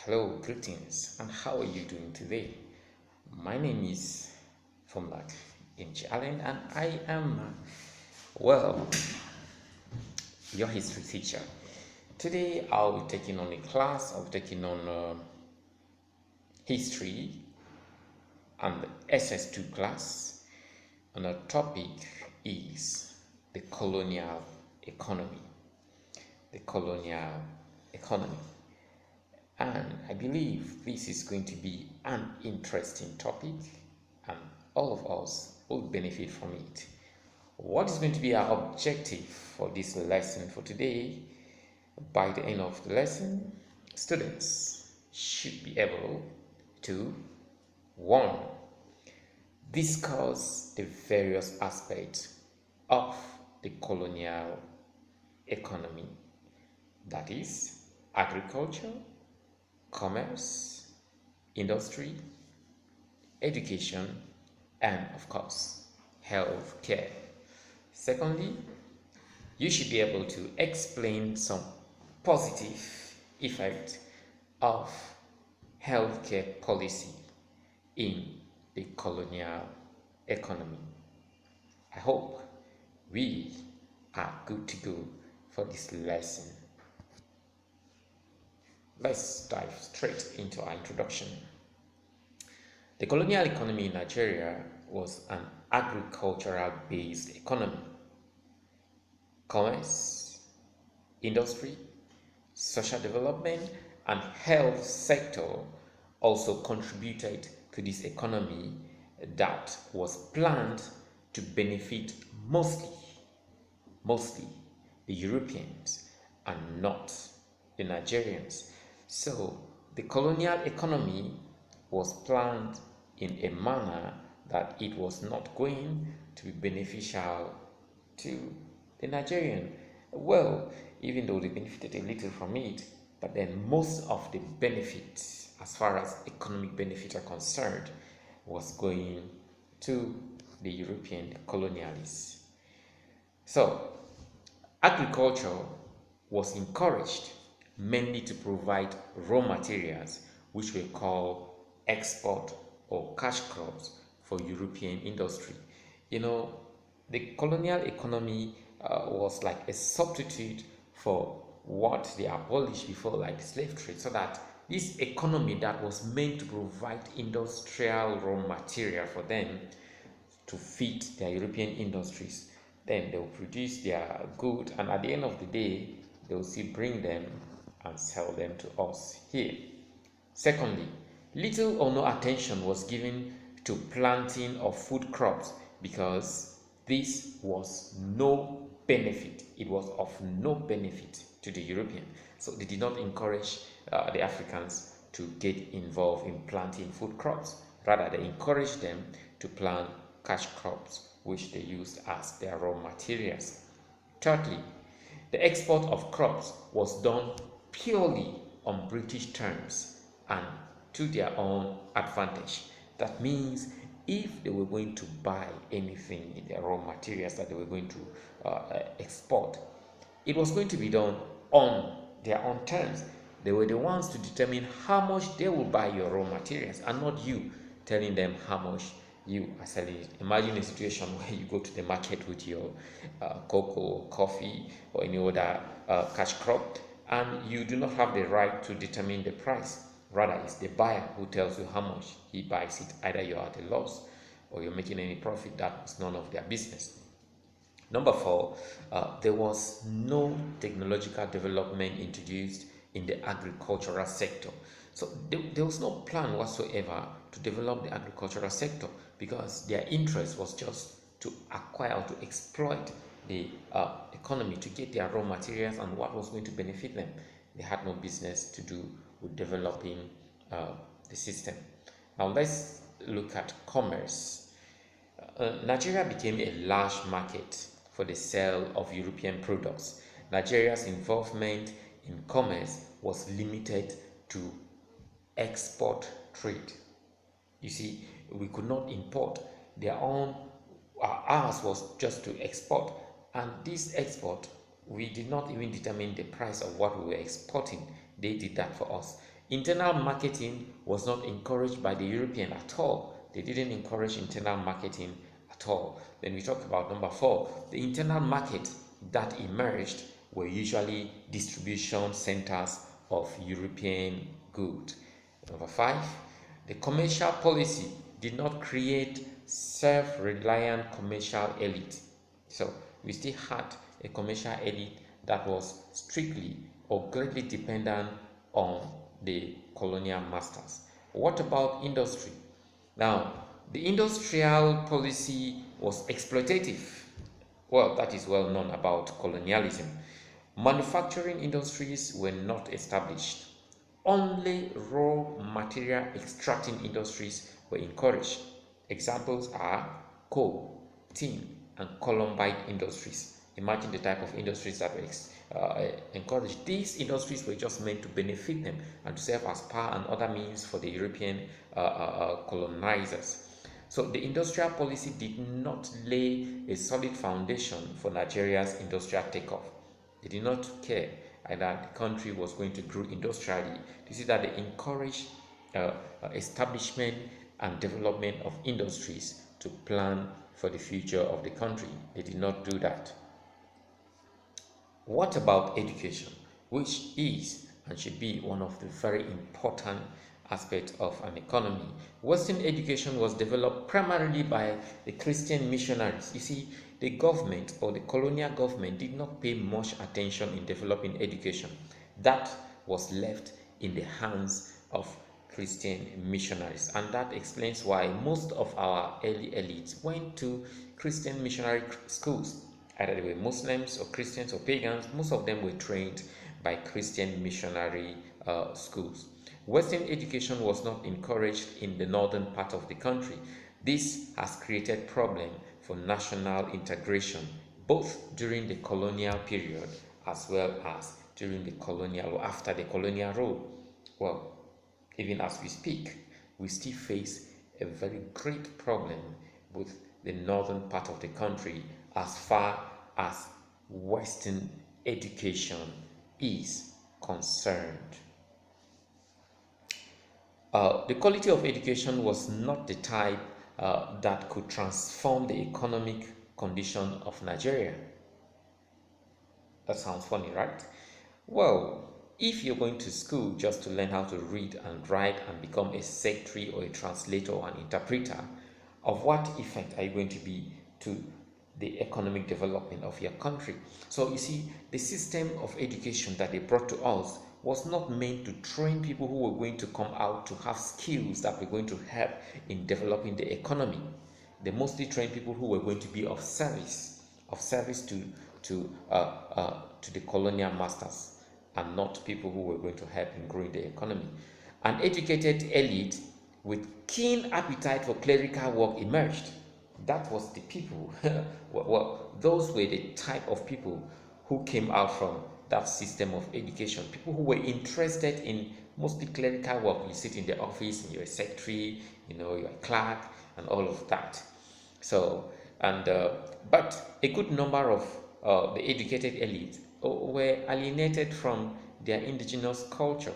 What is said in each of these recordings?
Hello, greetings, and how are you doing today? My name is Fumlak Inch Allen, and I am, well, your history teacher. Today, I'll be taking on a class, I'll be taking on history and the SS2 class, and the topic is the colonial economy. The colonial economy. And I believe this is going to be an interesting topic, and all of us will benefit from it. What is going to be our objective for this lesson for today? By the end of the lesson, students should be able to 1. Discuss the various aspects of the colonial economy, that is, agriculture, commerce, industry, education, and of course, health care. Secondly, you should be able to explain some positive effect of healthcare policy in the colonial economy. I hope we are good to go for this lesson. Let's dive straight into our introduction. The colonial economy in Nigeria was an agricultural based economy. Commerce, industry, social development, and health sector also contributed to this economy that was planned to benefit mostly the Europeans and not the Nigerians. So the colonial economy was planned in a manner that it was not going to be beneficial to the Nigerian. Well, even though they benefited a little from it, but then most of the benefits, as far as economic benefits are concerned, was going to the European colonialists. So agriculture was encouraged mainly to provide raw materials, which we call export or cash crops for European industry. The colonial economy was like a substitute for what they abolished before, like the slave trade, so that this economy that was meant to provide industrial raw material for them to feed their European industries, then they'll produce their good, and at the end of the day, they'll still bring them and sell them to us here. Secondly, little or no attention was given to planting of food crops because this was no benefit. It was of no benefit to the European. So they did not encourage the Africans to get involved in planting food crops. Rather, they encouraged them to plant cash crops, which they used as their raw materials. Thirdly, the export of crops was done purely on British terms and to their own advantage. That means if they were going to buy anything in their raw materials that they were going to export, it was going to be done on their own terms. They were the ones to determine how much they will buy your raw materials and not you telling them how much you are selling it. Imagine a situation where you go to the market with your cocoa, coffee, or any other cash crop, and you do not have the right to determine the price. Rather, it's the buyer who tells you how much he buys it. Either you're at a loss or you're making any profit. That was none of their business. Number 4, there was no technological development introduced in the agricultural sector. So there was no plan whatsoever to develop the agricultural sector because their interest was just to acquire or to exploit the economy to get their raw materials and what was going to benefit them. They had no business to do with developing the system. Now let's look at commerce. Nigeria became a large market for the sale of European products. Nigeria's involvement in commerce was limited to export trade. You see, we could not import. Ours was just to export, and this export, we did not even determine the price of what we were exporting. They did that for us. Internal marketing was not encouraged by the European at all. They didn't encourage internal marketing at all. Then we talk about number 4. The internal market that emerged were usually distribution centers of European goods. Number 5. The commercial policy did not create self-reliant commercial elite. So we still had a commercial elite that was strictly or greatly dependent on the colonial masters. What about industry? Now, the industrial policy was exploitative. Well, that is well known about colonialism. Manufacturing industries were not established. Only raw material extracting industries were encouraged. Examples are coal, tin, and columbite industries. Imagine the type of industries that were encouraged. These industries were just meant to benefit them and to serve as power and other means for the European colonizers. So the industrial policy did not lay a solid foundation for Nigeria's industrial takeoff. They did not care that the country was going to grow industrially. This is that they encouraged establishment and development of industries to plan for the future of the country. They did not do that. What about education, which is and should be one of the very important aspects of an economy? Western education was developed primarily by the Christian missionaries. You see, the government or the colonial government did not pay much attention in developing education. That was left in the hands of Christian missionaries, and that explains why most of our early elites went to Christian missionary schools. Either they were Muslims or Christians or pagans, most of them were trained by Christian missionary schools. Western education was not encouraged in the northern part of the country. This has created problems for national integration, both during the colonial period as well as during the colonial or after the colonial rule. Well, even as we speak, we still face a very great problem with the northern part of the country as far as Western education is concerned. The quality of education was not the type that could transform the economic condition of Nigeria. That sounds funny, right? Well, if you're going to school just to learn how to read and write and become a secretary or a translator or an interpreter, of what effect are you going to be to the economic development of your country? So you see, the system of education that they brought to us was not meant to train people who were going to come out to have skills that were going to help in developing the economy. They mostly trained people who were going to be of service to the colonial masters, and not people who were going to help in growing the economy. An educated elite with keen appetite for clerical work emerged. That was the people. Well, those were the type of people who came out from that system of education. People who were interested in mostly clerical work. You sit in the office and you're a secretary, you're a clerk and all of that. So, but a good number of the educated elite were alienated from their indigenous culture.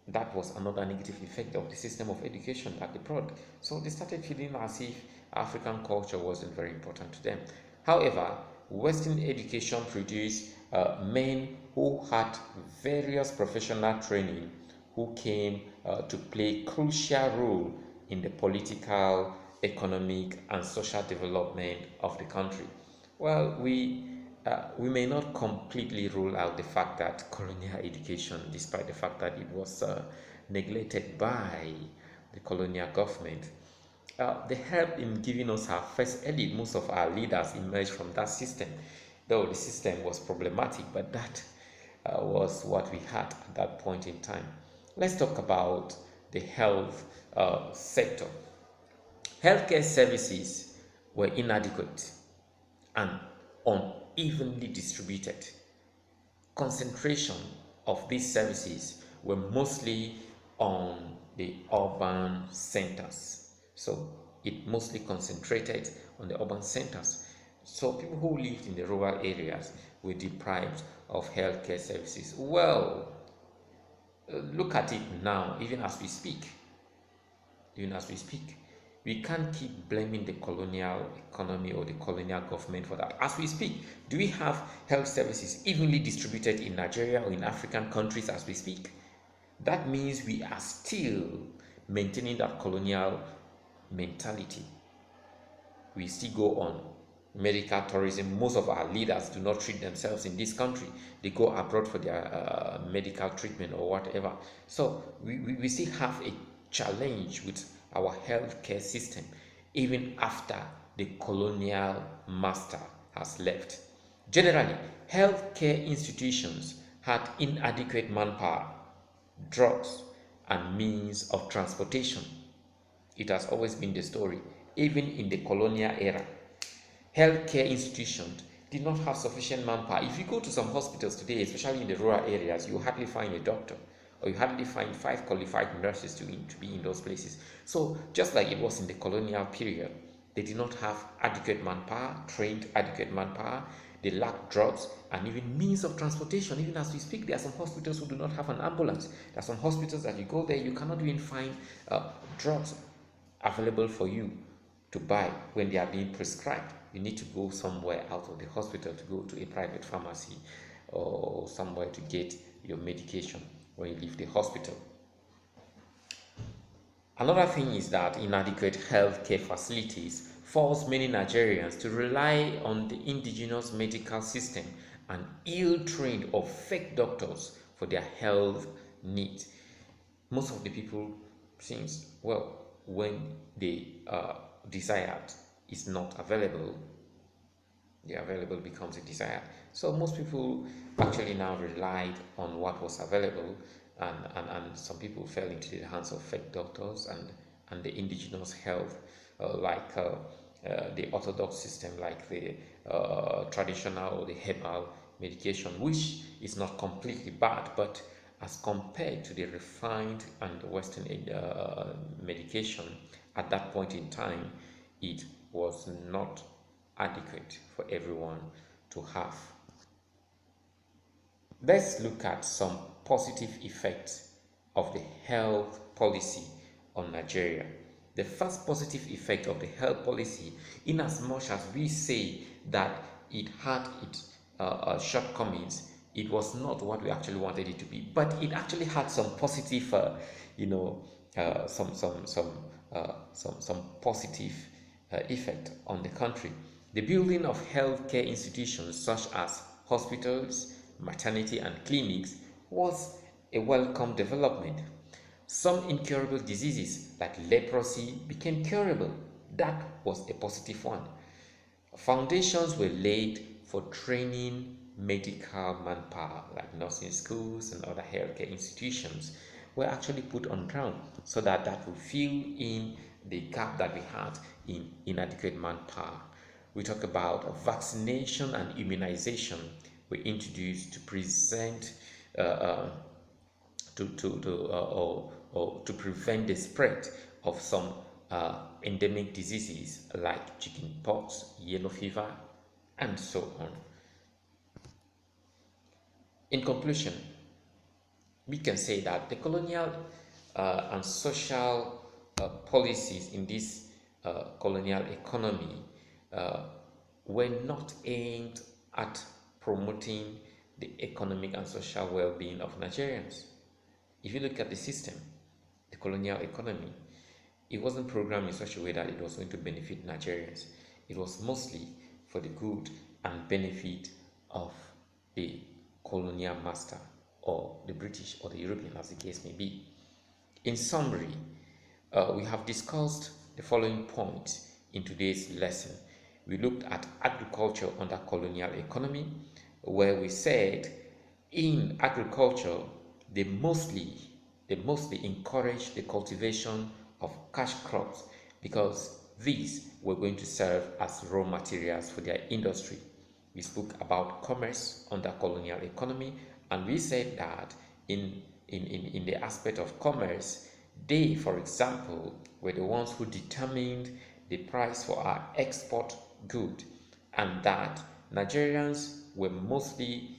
That was another negative effect of the system of education that they brought. So they started feeling as if African culture wasn't very important to them. However, Western education produced men who had various professional training who came to play a crucial role in the political, economic, and social development of the country. Well, we may not completely rule out the fact that colonial education, despite the fact that it was neglected by the colonial government, they helped in giving us our first elite. Most of our leaders emerged from that system, though the system was problematic, but that was what we had at that point in time. Let's talk about the health sector. Healthcare services were inadequate and unevenly distributed. Concentration of these services were mostly on the urban centers. So it mostly concentrated on the urban centers. So people who lived in the rural areas were deprived of healthcare services. Well, Look at it now, even as we speak. Even as we speak, we can't keep blaming the colonial economy or the colonial government for that. As we speak, do we have health services evenly distributed in Nigeria or in African countries as we speak? That means we are still maintaining that colonial mentality. We still go on medical tourism. Most of our leaders do not treat themselves in this country. They go abroad for their medical treatment or whatever. So we still have a challenge with our healthcare system even after the colonial master has left. Generally, healthcare institutions had inadequate manpower, drugs, and means of transportation. It has always been the story, even in the colonial era. Healthcare institutions did not have sufficient manpower. If you go to some hospitals today, especially in the rural areas, you hardly find a doctor, or you hardly find 5 qualified nurses to be in those places. So just like it was in the colonial period, they did not have adequate manpower, trained adequate manpower. They lacked drugs and even means of transportation. Even as we speak, there are some hospitals who do not have an ambulance. There are some hospitals that you go there, you cannot even find drugs available for you to buy when they are being prescribed. You need to go somewhere out of the hospital, to go to a private pharmacy or somewhere to get your medication when you leave the hospital. Another thing is that inadequate healthcare facilities force many Nigerians to rely on the indigenous medical system and ill-trained or fake doctors for their health needs. Most of the people, since, well, when the desired is not available, the available becomes a desire. So most people actually now relied on what was available, and some people fell into the hands of fake doctors and the indigenous health, the orthodox system, like the traditional or the herbal medication, which is not completely bad, but as compared to the refined and Western medication at that point in time, it was not adequate for everyone to have. Let's look at some positive effects of the health policy on Nigeria. The first positive effect of the health policy, in as much as we say that it had its shortcomings, it was not what we actually wanted it to be, but it actually had some positive, some positive effect on the country. The building of healthcare institutions such as hospitals, maternity, and clinics was a welcome development. Some incurable diseases like leprosy became curable. That was a positive one. Foundations were laid for training medical manpower, like nursing schools and other healthcare institutions were actually put on ground so that would fill in the gap that we had in inadequate manpower. We talk about vaccination and immunization were introduced to present to prevent the spread of some endemic diseases like chickenpox, yellow fever, and so on. In conclusion, we can say that the colonial and social policies in this colonial economy were not aimed at promoting the economic and social well-being of Nigerians. If you look at the system, the colonial economy, it wasn't programmed in such a way that it was going to benefit Nigerians. It was mostly for the good and benefit of the colonial master, or the British, or the European, as the case may be. In summary, we have discussed the following points in today's lesson. We looked at agriculture under colonial economy, where we said in agriculture they mostly encouraged the cultivation of cash crops because these were going to serve as raw materials for their industry. We spoke about commerce under colonial economy, and we said that in the aspect of commerce, they, for example, were the ones who determined the price for our export good, and that Nigerians were mostly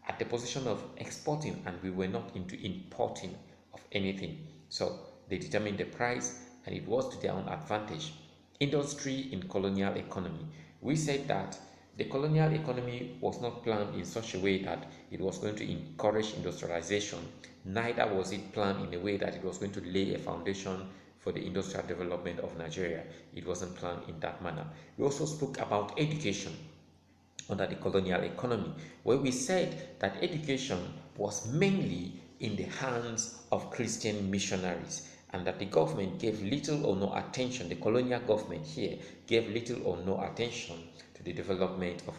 at the position of exporting, and we were not into importing of anything. So they determined the price, and it was to their own advantage. Industry in colonial economy. We said that the colonial economy was not planned in such a way that it was going to encourage industrialization, neither was it planned in a way that it was going to lay a foundation for the industrial development of Nigeria. It wasn't planned in that manner. We also spoke about education under the colonial economy, where we said that education was mainly in the hands of Christian missionaries, and that the government gave little or no attention, the colonial government here gave little or no attention to the development of